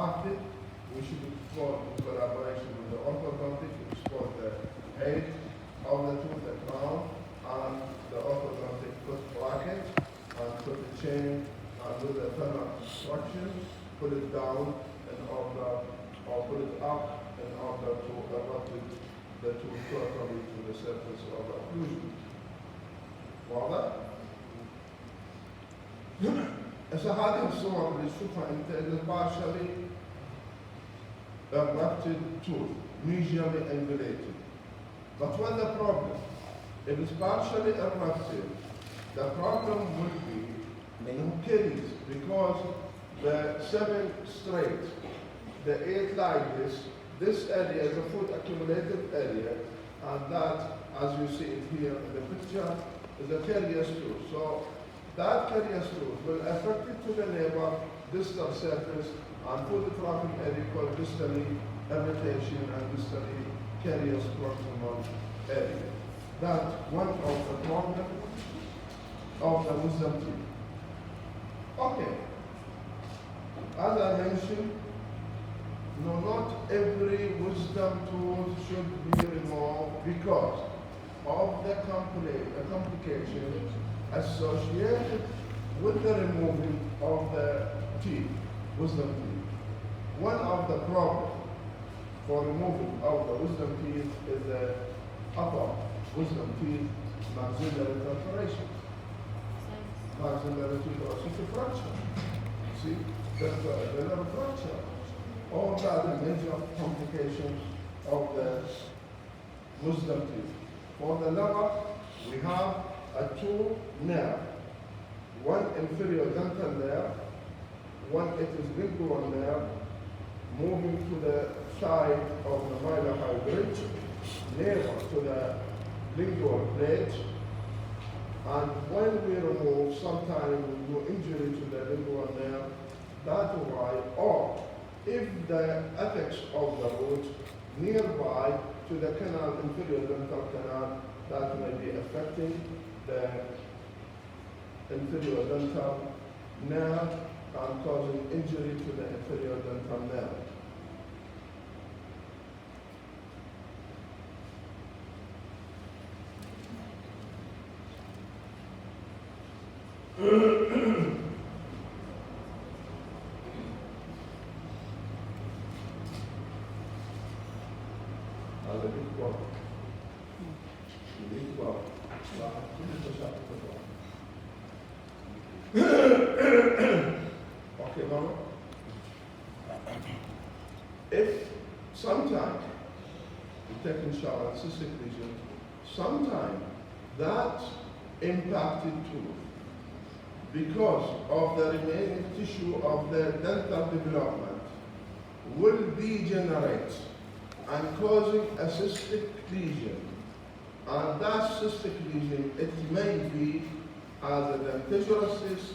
impacted, we should explore in collaboration with the orthodontic, explore the height of the tooth, the crown, and the orthodontic put bracket, and put the chain, and do the femoral construction, put it down in order, or put it up in order to erect the tooth totally to the surface of the occlusion. واضح؟ هسه هذه الصور اللي تشوفها انت اللي partially erected tooth, medially angulated. But when the problem, if it's partially erected, the problem will be in caries because the 7 straight, the 8 like this area is a foot accumulative area, and that, as you see it here in the picture, is a carious tooth. So that carious tooth will affect it to the neighbor distal surface and put it from an area called distally irritation and distally carious proximal area. That's one of the problems of the wisdom teeth. Okay. As I mentioned, no, not every wisdom tooth should be removed because of the complication associated with the removing of the teeth, wisdom teeth. One of the problems for removing of the wisdom teeth is the upper wisdom teeth maxillary perforation. Maxillary tooth ossity fracture. See, that's a velar fracture. All that are major complications of the wisdom teeth. For the lower, we have a 2 nerve. One inferior dental nerve, one it is lingual nerve, moving to the side of the mylohyoid bridge, neighbor to the lingual plate. And when we remove, sometimes we do injury to the lingual nerve, that's why, or if the apex of the root nearby to the canal, inferior dental canal, that may be affecting the inferior dental nerve and causing injury to the inferior dental nerve. هذا الإخبار راح كل المشاكل تطلع. Okay, Mama? If sometime you take in shower cystic lesion, sometime that impacted tooth because of the remaining tissue of the dental development will degenerate and causing a cystic lesion. And that cystic lesion, it may be as a dentigerous cyst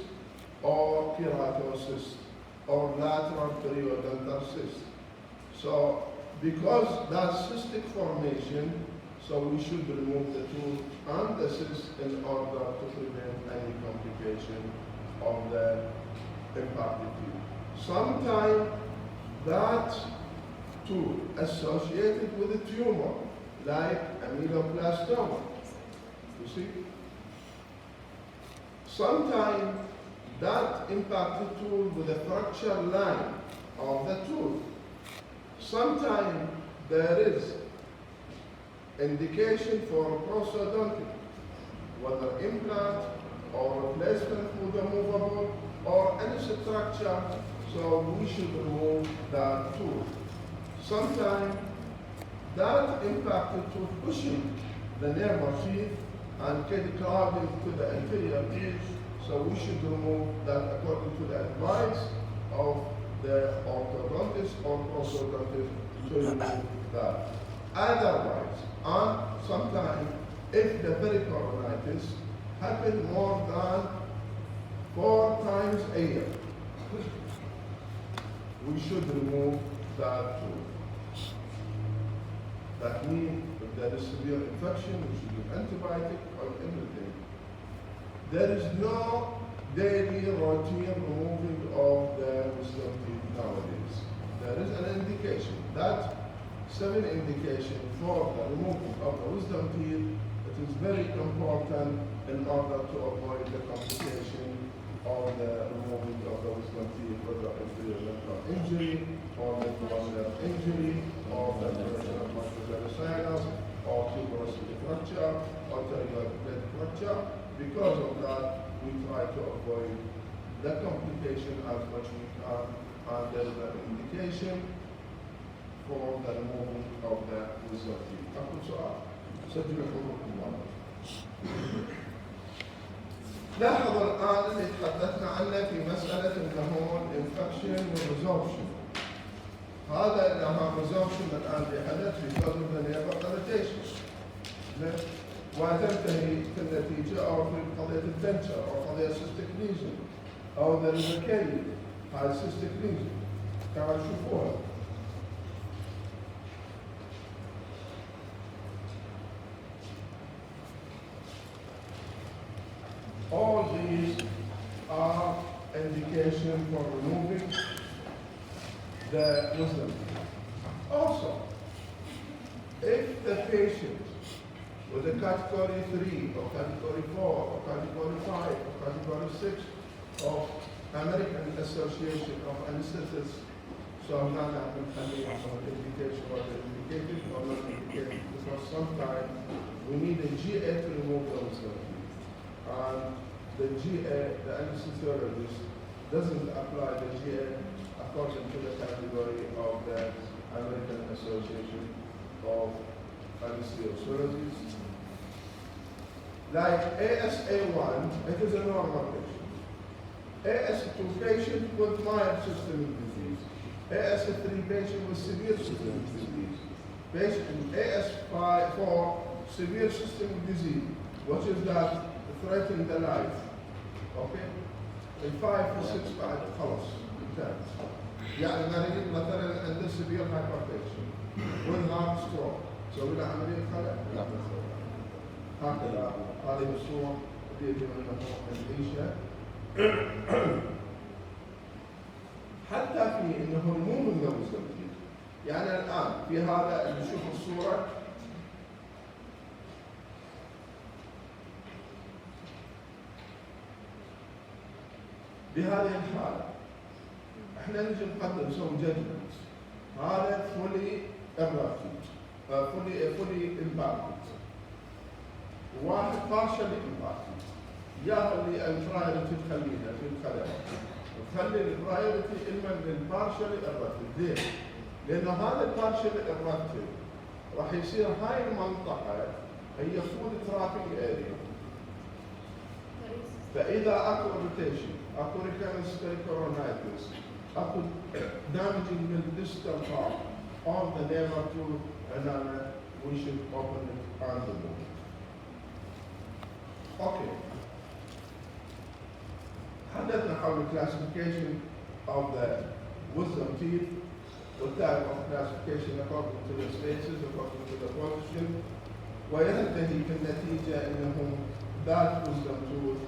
or keratocyst or lateral periodontal cyst. So because that cystic formation, so we should remove the tooth and the cyst in order to prevent any complication of the impacted tooth. Sometimes that tooth associated with a tumor, like ameloblastoma, you see? Sometimes that impacted tooth with a fracture line of the tooth. Sometimes there is indication for prosthodontic, whether implant or replacement with a movable or any structure, so we should remove that tooth. Sometimes that impacted tooth pushing the nerve teeth and get clogged to the inferior teeth, so we should remove that according to the advice of the orthodontist or prosthodontist to remove that. Otherwise, and sometimes if the pericoronitis happens more than 4 times a year, we should remove that tooth. That means if there is severe infection, we should give antibiotic or everything. There is no daily routine removing of the wisdom teeth nowadays. indication. That 7 indication for the removal of the wisdom teeth, it is very important in order to avoid the complication of the removing of the wisdom teeth, whether inferior dental injury or mid-columnar injury or perforation of microglottic sinus or tuberous fracture or pterygoid plate fracture. Because of that, we try to avoid the complication as much we can, and there is an indication for the removal of the wisdom teeth. أقول سؤال سجل حضوركم معنا. لاحظ الآن اللي تحدثنا عنه في مسألة الهرمون انفكشن والريزوربشن. هذا انها ريزوربشن الآن بحدث because of the nerve irritation. وتنتهي في النتيجة أو في قضية الدنشر أو قضية cystic lesion أو the rivercade هاي cystic lesion كما تشوفوها. All these are indication for removing the wisdom. Also, if the patient with a category 3 or category 4 or category 5 or category 6 of American Association of Anesthetists, so I'm not having an indication whether indicated or not indicated, because sometimes we need a GA to remove the wisdom. And the GA, the anesthesiologist, doesn't apply the GA according to the category of the American Association of Anesthesiologists. Like ASA1, it is a normal patient. AS2 patient with mild systemic disease. AS3 patient with severe systemic disease. Patient AS4 severe systemic disease, which is that threaten the life. Okay? الفايف والسكس بعد خلاص انتهت. يعني مريض مثلا عنده severe hypertension with heart stroke، تسوي له عملية خلع؟ لا. هكذا هذه الصورة يجب أن نعيشها. حتى في انه هرمون النوز يعني الان في هذا اللي نشوف الصورة بهذه الحالة احنا نجي نقدم نسوي جدول هذا فولي ابراكتد فولي امباكتد واحد بارشلي امباكتد يا اللي البرايورتي تخليها في الخلل وتخلي البرايورتي اما للبارشلي ابراكتد ليه؟ لان هذا البارشلي ابراكتد راح يصير هاي المنطقة هي فول ترابينج اريا فاذا اكو روتيشن اكو ريكرنس كورونايتس اكو damaging من distal part of the nerve to another, we should open it on the bone. Okay. حدثنا حول classification of the wisdom teeth, the type of classification according to the spaces, according to the position, وينتهي في النتيجة انه that wisdom tooth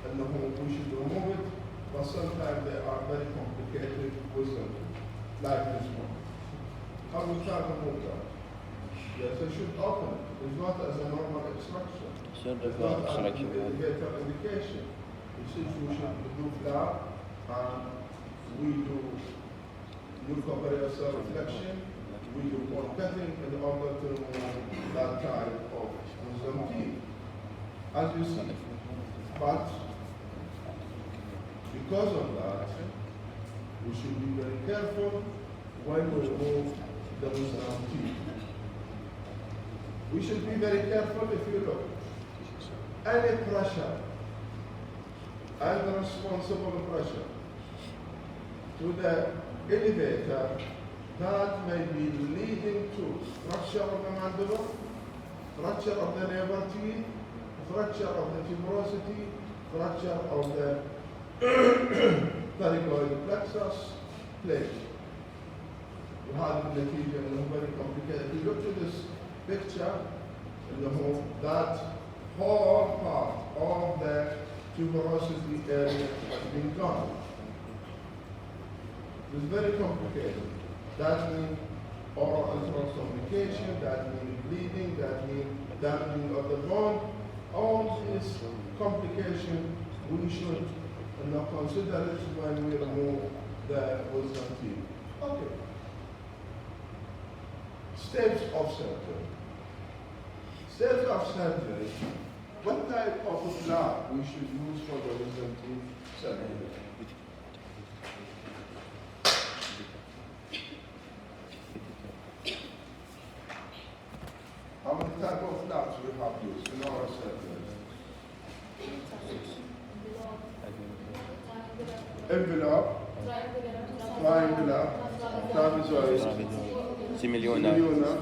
انه we should remove it, but sometimes they are very complicated wisdom like this one. How we can remove that? Yes, I should open it. It's not as a normal extraction. It's not as an indicator indication. It says we should do that, and we do mucoperiosal reflection, we do bone cutting in order to remove that type of wisdom teeth. As you see, but because of that, we should be very careful when we remove the wisdom teeth. We should be very careful if you look. Any pressure, unresponsible pressure to the elevator that may be leading to fracture of the mandible, fracture of the nerve teeth, fracture of the tuberosity, fracture of the pterygoid plexus plate. وهذه النتيجة انه very complicated. If you look to this picture, انه that whole part of the tuberosity area has been gone. It's very complicated. that means oral ultrasonication, that means bleeding, that means damaging of the bone. All these complications we should consider it when we remove the wisdom teeth. Okay. Steps of surgery. Steps of surgery. What type of flap we should use for the wisdom teeth surgery? How many type of flaps we have used in our surgery? Envelope, triangular, trapezoid, سيميليونر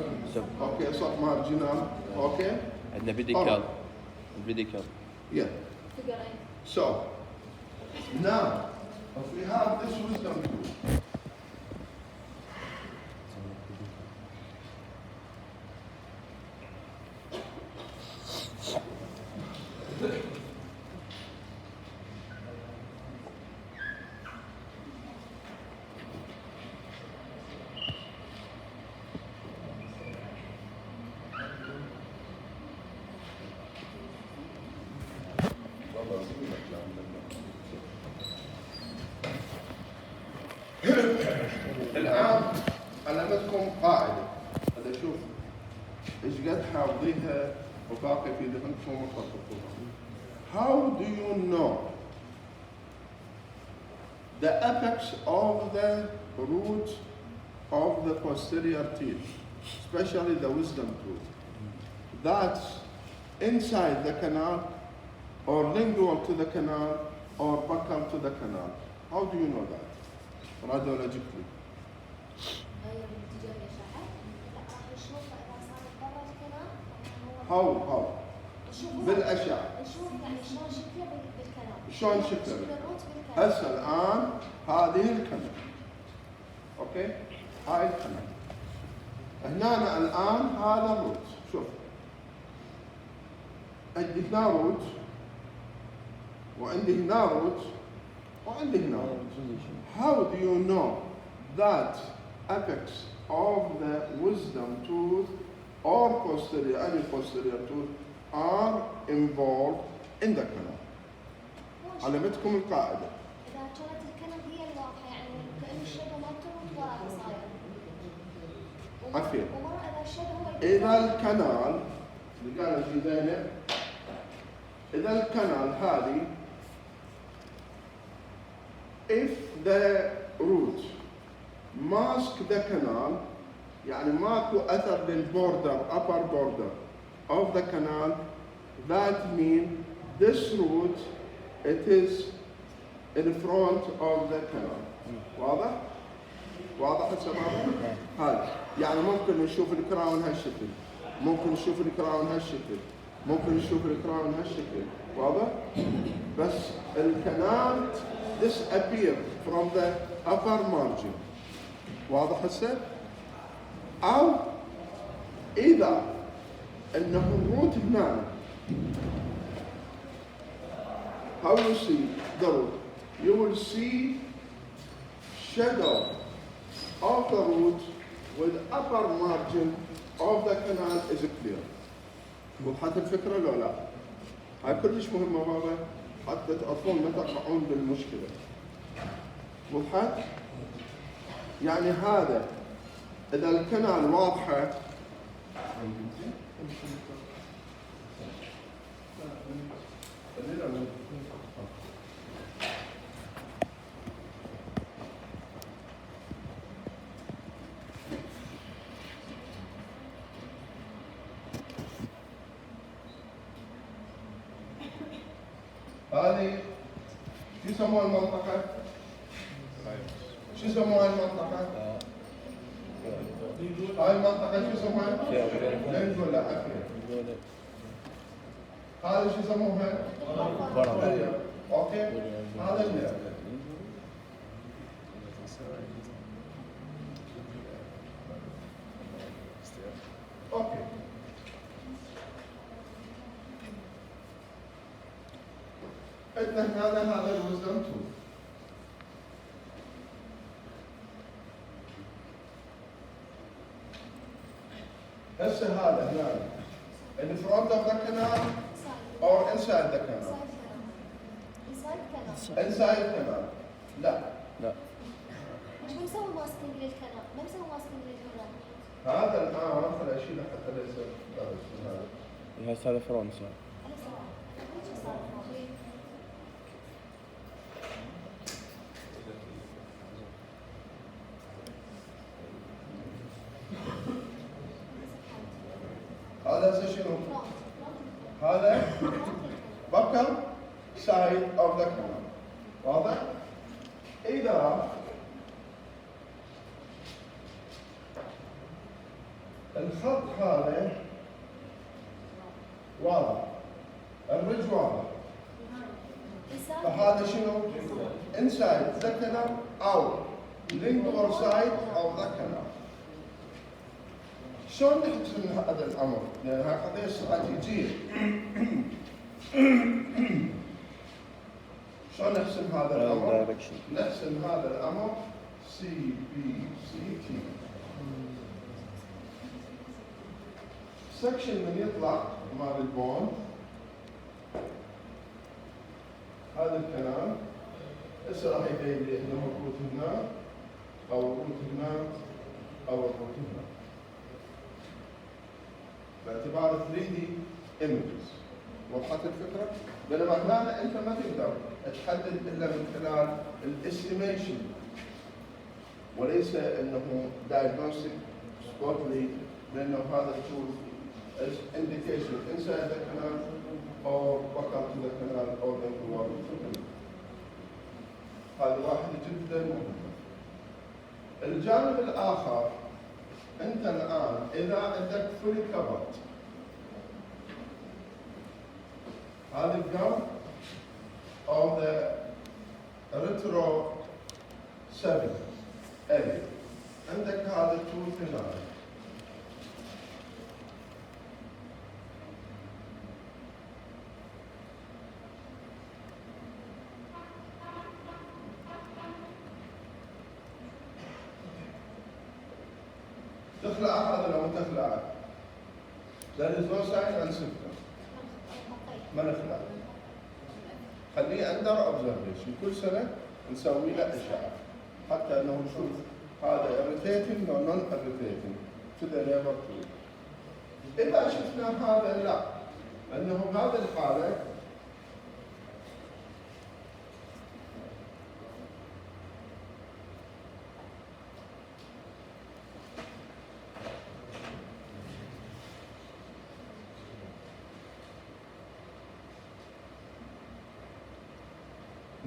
okay, submarginal, okay? عندنا فيديكال Yeah. So, now, if we have this wisdom tooth, الآن علمتكم قاعدة. هذا شوف إيش قد حافظيها وباقي في ذهنكم وتطبقوها. How do you know the apex of the root of the posterior teeth, especially the wisdom tooth, that's inside the canal or lingual to the canal or buccal to the canal? How do you know that? Radiologically. How? بالأشعة. شلون شكله؟ هسه الآن هذه الكنال. أوكي؟ هاي الكنال. هنا الآن هذا الروت. شوف. عندي هنا روت وعندي هنا روت وعندي هنا روت. How do you know that apex of the wisdom tooth or posterior, any posterior tooth are involved in the canal? علمتكم القاعدة. إذا كانت الكنال هي الواضحة يعني كأن الشبه ما تروح وراء صاير. عفيف. ومرة إذا الشبه هو إذا الكنال اللي قال في ذهنك إذا الكنال هذه if the root mask the canal يعني ماكو أثر للبوردر upper border of the canal, that means this root it is in front of the canal. واضح؟ واضح السبب؟ هذا يعني ممكن نشوف الكراون هالشكل، ممكن نشوف الكراون هالشكل، ممكن نشوف الكراون هالشكل، واضح؟ بس الكنال disappear from the upper margin. واضح هسه؟ أو إذا إنه الروت هنا how you see the root? You will see shadow of the root with upper margin of the canal is clear. وضحت الفكرة لو لا؟ هاي كلش مهمة بابا حتى الأطفال ما تقعون بالمشكلة. وضحت؟ يعني هذا إذا الكنال واضحة هذه شو يسموها المنطقة؟ شو يسموها المنطقة؟ هاي المنطقة شو يسموها؟ لينجولا لا عفية. هذا شو يسموها؟ اوكي؟ هذا اللي اوكي. عندنا هذا الوزن 2. هسه هذا هنا in front of the canal or inside the canal inside canal لا لا مش بنسوي ماسكينج للكنال، ما بنسوي ماسكينج للكنال. هذا الان خل اشيله حتى لا يصير هذا هي هذا فرنسا. أنا صراحة شو صار معي؟ هذا هسه شنو؟ هذا بكر سايد اوف ذا كانال واضح؟ اذا الخط هذا واضح الرج واضح فهذا شنو؟ inside the canal او length or side of the canal. شلون نحسن هذا الامر؟ لانها قضيه استراتيجيه. شلون نحسن هذا الامر؟ نحسن هذا الامر CBCT. سكشن من يطلع مال البون هذا الكلام هسه راح يبين لي انه الروت هنا او الروت هنا او الروت هنا باعتبار 3D images. وضحت الفكره؟ بينما هنا انت ما تقدر تحدد الا من خلال الاستيميشن وليس انه diagnostic spotly لانه هذا تشوف as indication inside the canal or buccal to the canal or the wall to the canal. هذا واحد جدا مهم. الجانب الاخر انت الان اذا عندك fully covered هذا الجنب of the retro 7 area عندك هذا التوث هنا تخلع هذا لو تخلع there is no sign and symptom ما نخلع خليه under observation كل سنة نسوي له إشعة حتى أنه نشوف هذا irritating or non irritating to the neighbor too. إذا شفنا هذا لا أنه هذا الحالة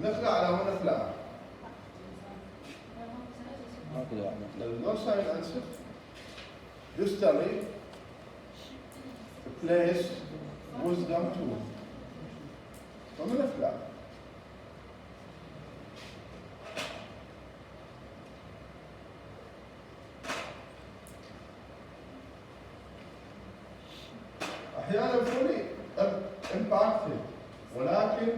نخلع على ما نخلع. There's no sign answer. Distally, place wisdom tooth. وما نخلع. أحيانا fully impacted ولكن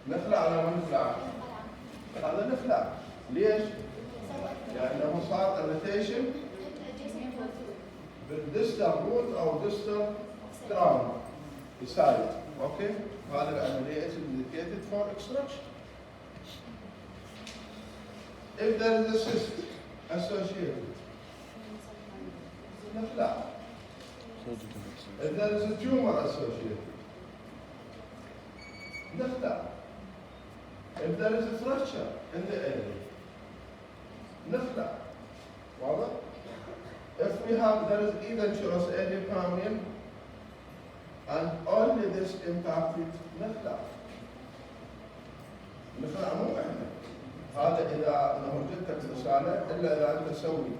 نخلع على ما نخلع هذا نخلع ليش؟ لأنه صار irritation بالدستر روت أو دستر كراون يساعد أوكي هذا العملية is indicated for extraction. If there is a cyst associated نخلع. If there is a tumor associated نخلع. If there is a fracture in the area نخلع. واضح؟ If we have there is either serous pericardium and only this impacted نخلع. نخلع مو احنا. هذا اذا انه جتك رساله الا اذا انت تسوي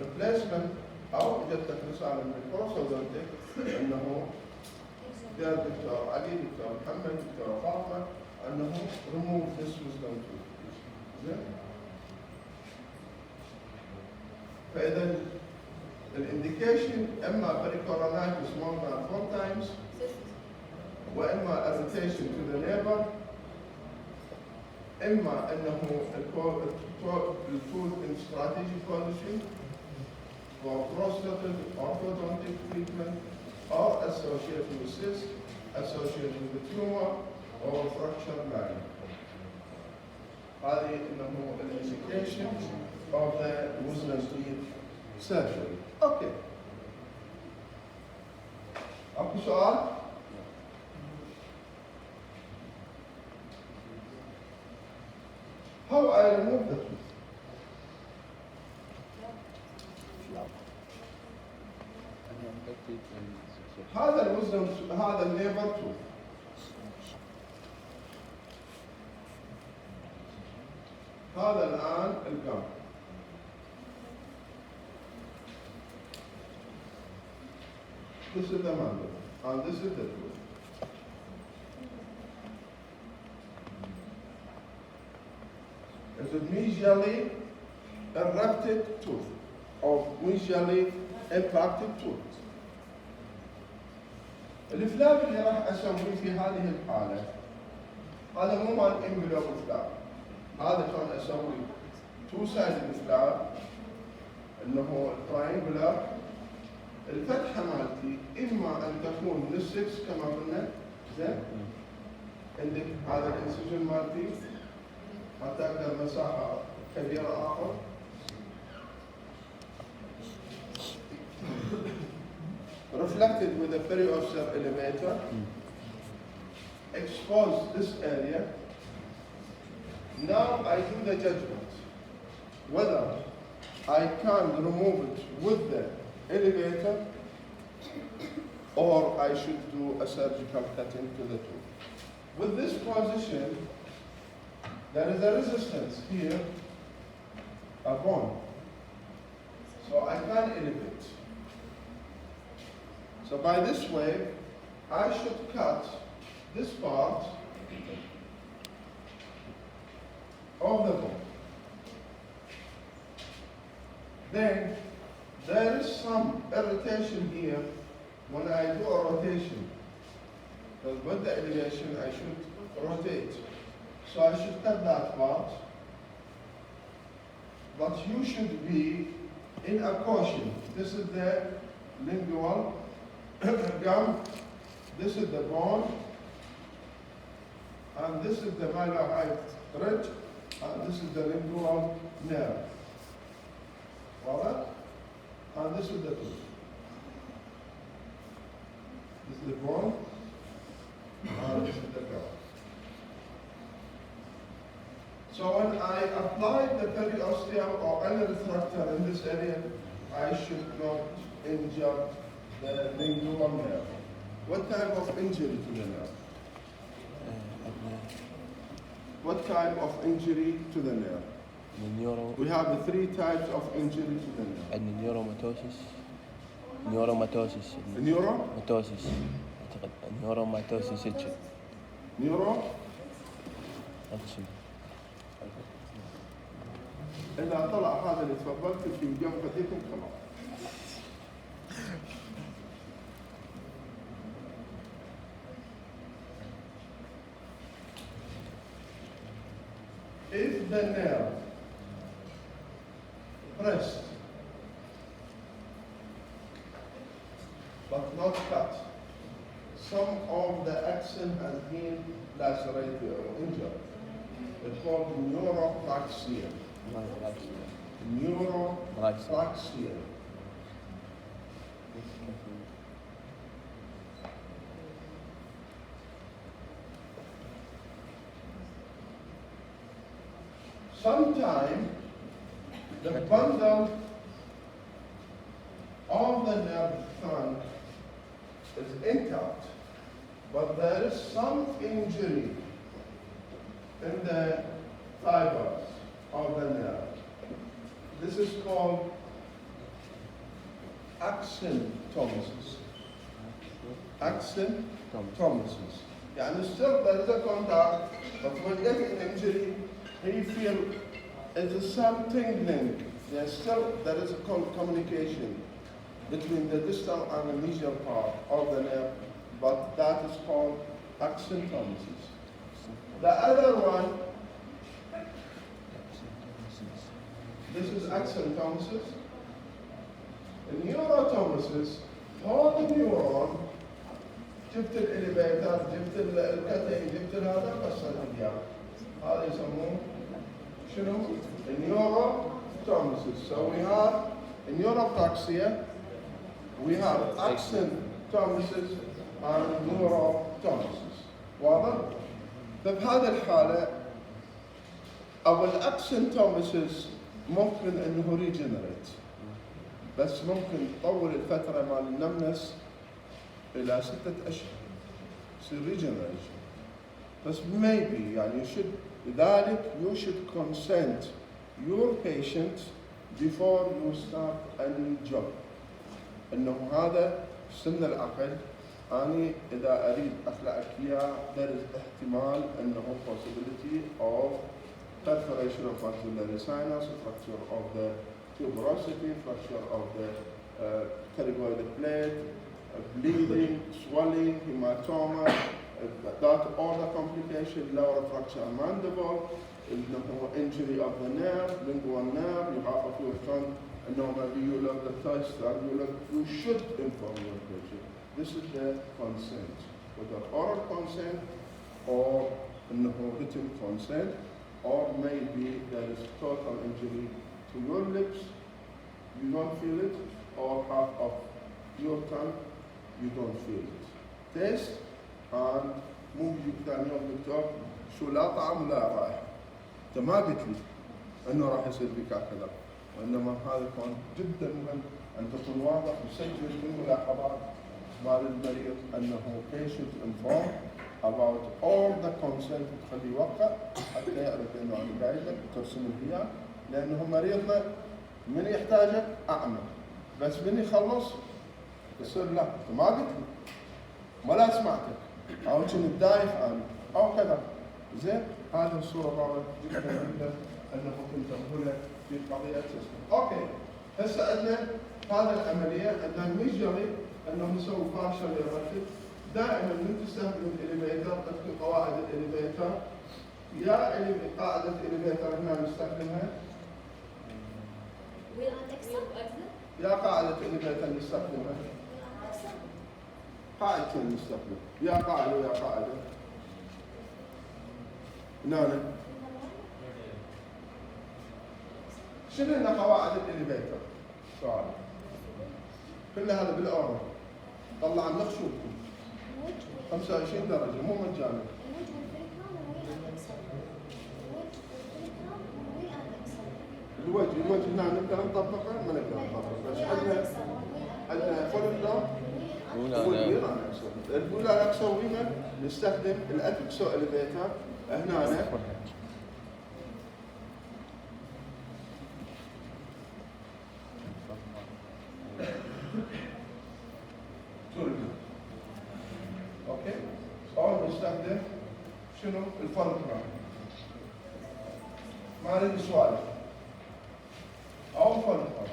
replacement او جتك رساله من البروسودونتيك انه يا دكتور علي دكتور محمد دكتور فاطمه انه remove this wisdom tooth. زين؟ فاذا الانديكيشن اما بريكورونايتس more than 4 times وإما irritation to the neighbor، إما إنه التooth in strategic position for prosthetic orthodontic treatment or associated with cyst, associated with the tumor or fracture line. هذه إنه indication of the wisdom teeth surgery. Okay. أكو سؤال؟ How I remove the tooth? هذا الوزن، هذا النيفر توث. هذا الآن الجم. This is the mandible and this is the tooth. It's a mesially erupted tooth or mesially impacted tooth. الفلاب اللي راح اسويه في هذه الحاله هذا مو مال انفلوب فلاب، هذا كان اسوي تو سايد فلاب انه التراينجولار. الفتحه مالتي اما ان تكون من السكس كما قلنا، زين، عندك هذا الانسجن مالتي حتى اقدر مساحه كبيره اخذ. Reflected with a periosteal elevator, expose this area. Now I do the judgment whether I can remove it with the elevator or I should do a surgical cutting to the tooth. With this position, there is a resistance here, a bone, so I can elevate. So by this way, I should cut this part of the bone. Then there is some irritation here when I do a rotation. Because with the elevation I should rotate. So I should cut that part. But you should be in a caution. This is the lingual gum, this is the bone, and this is the mylohyoid ridge, and this is the lingual nerve. Alright? And this is the tooth. This is the bone, and this is the gum. So when I apply the periosteum or any refractor in this area, I should not injure the lingual nerve. What type of injury to the nerve? What type of injury to the nerve? We have the three types of injury to the nerve. النيوروماتوسيس نيوروماتوسيس Neuro? ماتوسيس اعتقد نيوروماتوسيس هيك Neuro? أقسم. إذا طلع هذا اللي تفضلت في اليوم بديكم خلاص. If the nerve pressed but not cut, some of the axon has been lacerated or injured. It's called neuropraxia. Neuropraxia. Sometimes the bundle of the nerve trunk is intact, but there is some injury in the fibers of the nerve. This is called axontomosis. Axontomosis. يعني still there is a contact, but when getting an injury, you feel it is some tingling. There is a communication between the distal and the medial part of the nerve, but that is called accentomesis. The other one, this is accentomesis. Neurotomesis, هذا النيورون جبت الاليفيتر، جبت الكتين، جبت هذا قصرت اياه. هذا يسموه شنو؟ Neurotomesis. So we have neuropraxia, we have accentomesis and neurotomesis. واضح؟ فبهذه الحالة أو الاكسنتوميسيس ممكن انه ريجنريت، بس ممكن تطول الفترة مال النمنس إلى 6 أشهر يصير ريجنريشن. بس maybe يعني لذلك you should consent your patient before you start any job. انه هذا سن العقل، أنا إذا أريد أخلعك إياه there is احتمال أنه possibility of perforation of maxillary sinus, fracture of the tuberosity, fracture of the pterygoid plate, bleeding, swelling, hematoma, that all the complication, lower fracture mandible, injury of the nerve, lingual nerve, you have a few tongue, maybe you look the thirst, you should inform your patient. This is the consent, whether oral consent or written consent, or maybe there is total injury to your lips, you don't feel it, or half of your tongue, you don't feel it. Taste and مو بيجيك ثاني يوم دكتور شو لا طعم لا رائحة. أنت ما قلت لي إنه راح يصير بك هكذا، وإنما هذا يكون جدا مهم أن تكون واضح وسجل بالملاحظات مال المريض أنه patient informed about all the consent تخليه يوقع حتى يعرف إنه أنا قايل لك ترسم لي إياه، لأنه مريضنا من يحتاجه أعمل، بس من يخلص يصير لا أنت ما قلت لي ولا سمعتك أو كنت دايخ أنا أو كذا. زين هذه الصورة الرابعة جدا جدا أنه كنت هنا في قضية السيستم. أوكي هسه عندنا هذه العملية عندنا ميجري أنه نسوي فاشل يرتب. دائما من تستخدم الإليفيتر تكتب قواعد الإليفيتر، يا قاعدة الإليفيتر هنا نستخدمها يا قاعدة الإليفيتر نستخدمها قاعدتين نستخدم يا قاعدة ويا قاعدة. هنا شنو هنا قواعد الإليفيتر؟ سؤال كل هذا بالأورو طلع لنا خشوبكم 25 درجة مو مجانا. الوجه هنا نقدر نطبقه ما نقدر نطبقه، بس عندنا فول بلوك البولا الاكسو ويما نستخدم الاتكسو اليفيتر هنا اوكي او نستخدم شنو الفولكرام ما نريد سوالف او فولكرام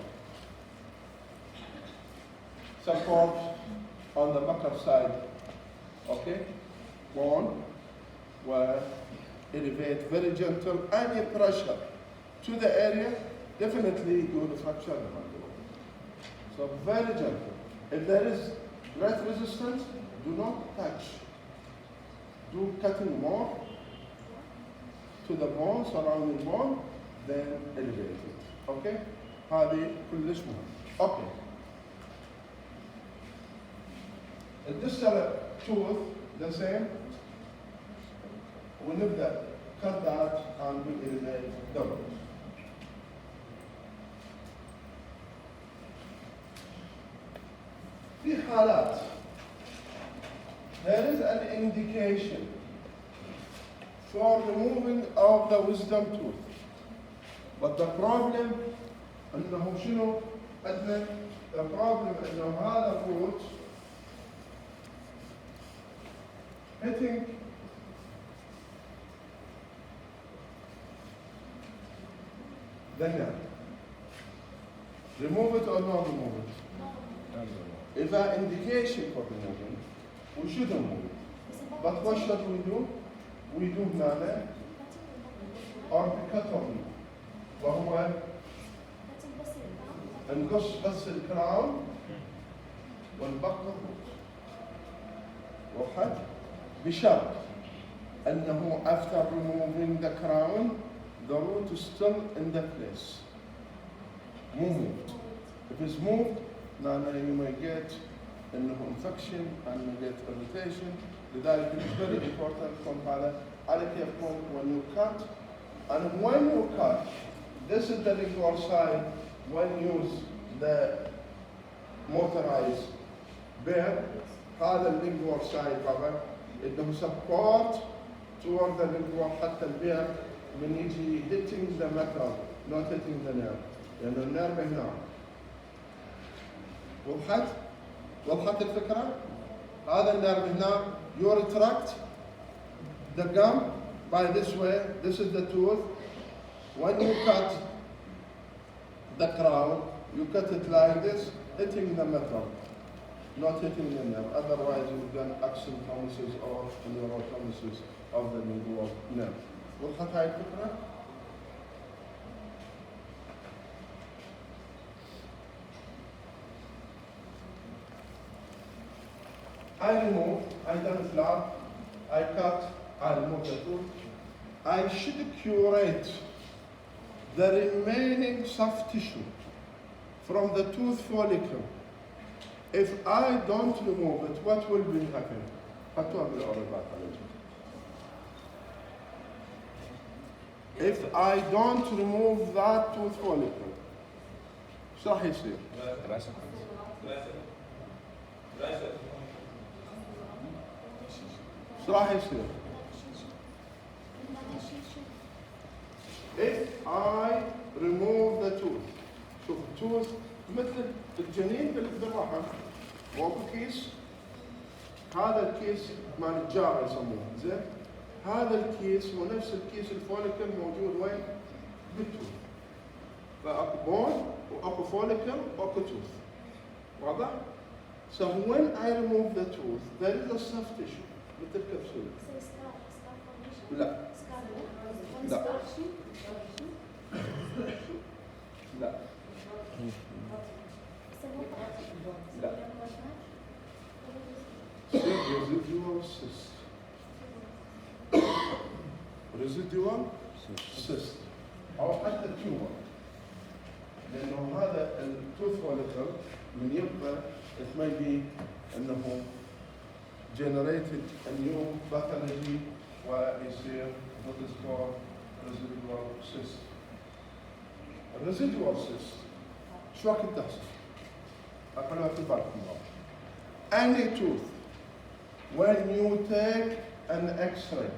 support on the back side, okay? Bone, where elevate very gentle, any pressure to the area, definitely you will fracture the mandible. So very gentle. If there is great resistance, do not touch. Do cutting more to the bone, surrounding bone, then elevate it, okay? هذه كلش مهم. Okay. الدستة tooth the same ونبدأ cut that and we eliminate double. في حالات there is an indication for removing of the wisdom tooth, but the problem أنه شنو عندنا the problem أنه هذا الروت hitting the nerve. Remove it or not remove it? If an indication for removing, we should remove it. But what should we do? We do هنا orbicutomy وهو نقص بس الكراون ونبقى الروت. وحد بشرط أنه after removing the crown the root is still in the place. Moved. If it's moved, then you may get infection and you get irritation. لذلك it's very important from هذا على كيفكم when you cut. And when you cut, this is the lingual side when you use the motorized bear. هذا اللينجوال سايد طبعا انه support toward the lingual حتى البير من يجي hitting the metal not hitting the nerve لأنه النيرف هنا. وضحت الفكرة؟ هذا النيرف هنا you retract the gum by this way. This is the tooth. When you cut the crown, you cut it like this, hitting the metal, not hitting the nerve. Otherwise, you get accentomesis or neurotomesis of the lingual nerve. وضحت هاي الفكرة؟ I remove, I done flap, I cut, I remove the tooth. I should curate the remaining soft tissue from the tooth follicle. If I don't remove it, what will be happening? If I don't remove that tooth follicle, شو راح يصير؟ شو راح يصير؟ If I remove the tooth, شوف التوث مثل الجنين بالرحم مو كيس. هذا الكيس مال الجار يسموه زين. هذا الكيس هو نفس الكيس الفوليكل موجود وين؟ بالتوث. فاكو بون واكو فوليكل واكو توث. واضح؟ So when I remove the tooth, there is a soft tissue مثل الكبسولة. لا. لا. لا. لا. Residual cyst. Residual cyst. أو حتى التيومر. لأنه هذا التوث فوليكل من يبقى it may be أنه generated a new pathology ويصير what is called residual cyst. Residual cyst شو وقت تحصل؟ أقلها في بالكم. Any tooth when you take an X-ray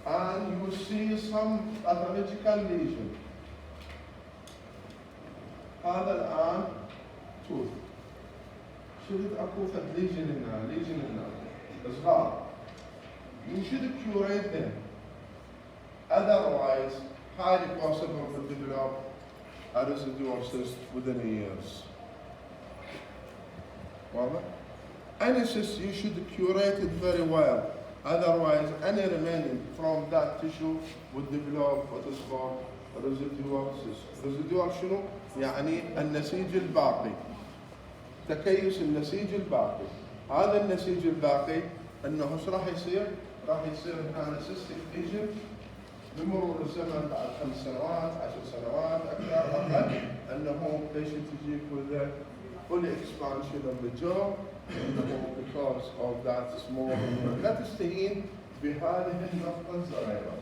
and you see some pathological lesion, هذا الآن tooth. شفت أكو فد lesion هنا صغار. You should curate them. Otherwise, highly possible to develop a residual cyst within years. واضح؟ Any cyst you should curate it very well. Otherwise, any remaining from that tissue would develop what is called residual cyst. Residual شنو؟ يعني النسيج الباقي. تكيس النسيج الباقي. هذا النسيج الباقي انه ايش راح يصير؟ راح يصير هنا cystic lesion بمرور الزمن بعد 5 سنوات 10 سنوات اكثر اقل انه patient يجيك with a full expansion of the jaw انه because of that small. لا تستهين بهذه النقطة الصغيرة.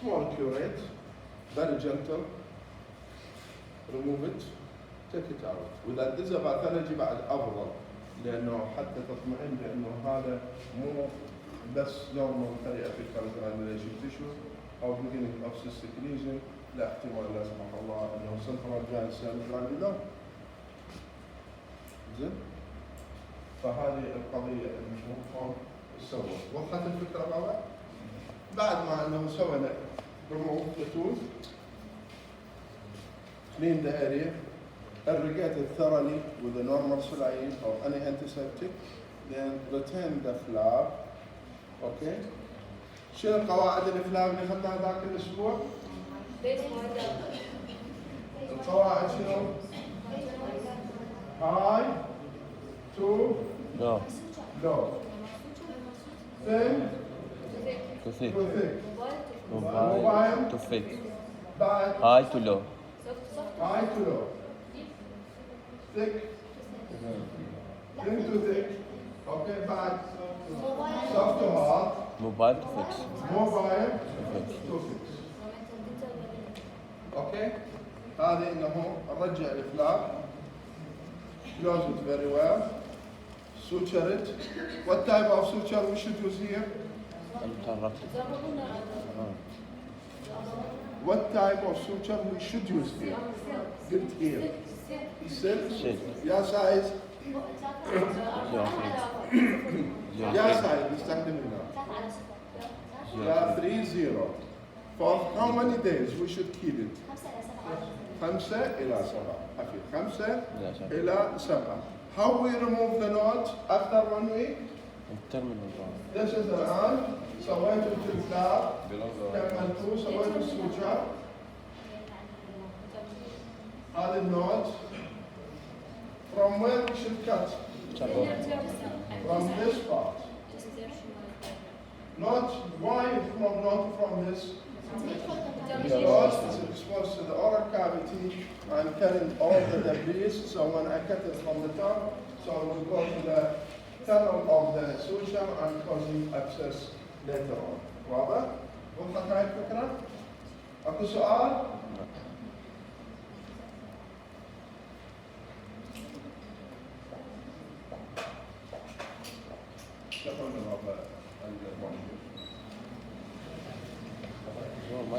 Small curate, very gentle, remove it, take it out. وإذا دز باثولوجي بعد أفضل لأنه حتى تطمئن بأنه هذا مو بس normal periapical granulation tissue أو beginning of cystic lesion. لا احتمال لا سمح الله أنه central giant cell granular. زين؟ فهذه القضية المفروض تسوى. وضحت الفكرة بابا؟ بعد ما أنه سوى remove the tooth, clean the area, irrigated thoroughly with a normal saline or any antiseptic, then retain the flap. Okay. شنو قواعد الفلاب اللي اخذناها ذاك الاسبوع؟ القواعد شنو؟ high to No. low, thin To thick. to thick, Mobile to thick. bad, High to low. high to low, thick, thin to thick, okay, bad, soft to hard, Mobile to fix. mobile Fix. to fix. Okay, هذه انه نرجع الفلاب, close it very well, suture it. What type of suture we should use here? What type of suture we should use here? Good here. Silk. Silk. يا size. Zero يا three. size نستخدم هنا. 3 على 7 يا 3-0. For how many days we should keep it? 5 إلى 7 5 إلى 7. أخي 5 إلى 7. إلى 7. How we remove the knot after 1 week? Terminal. This is الآن سويت الفلاب كملتوه سويت السوشة. هذا النوت. From where we should cut? From this part. Not why from this. Because it's exposed to the oral cavity and carrying all the debris. So when I cut it from the top, so it will go to the tunnel of the suture and causing abscess later on. واضح؟ وضحت هاي الفكرة؟ أكو سؤال؟ شكرا لله. ما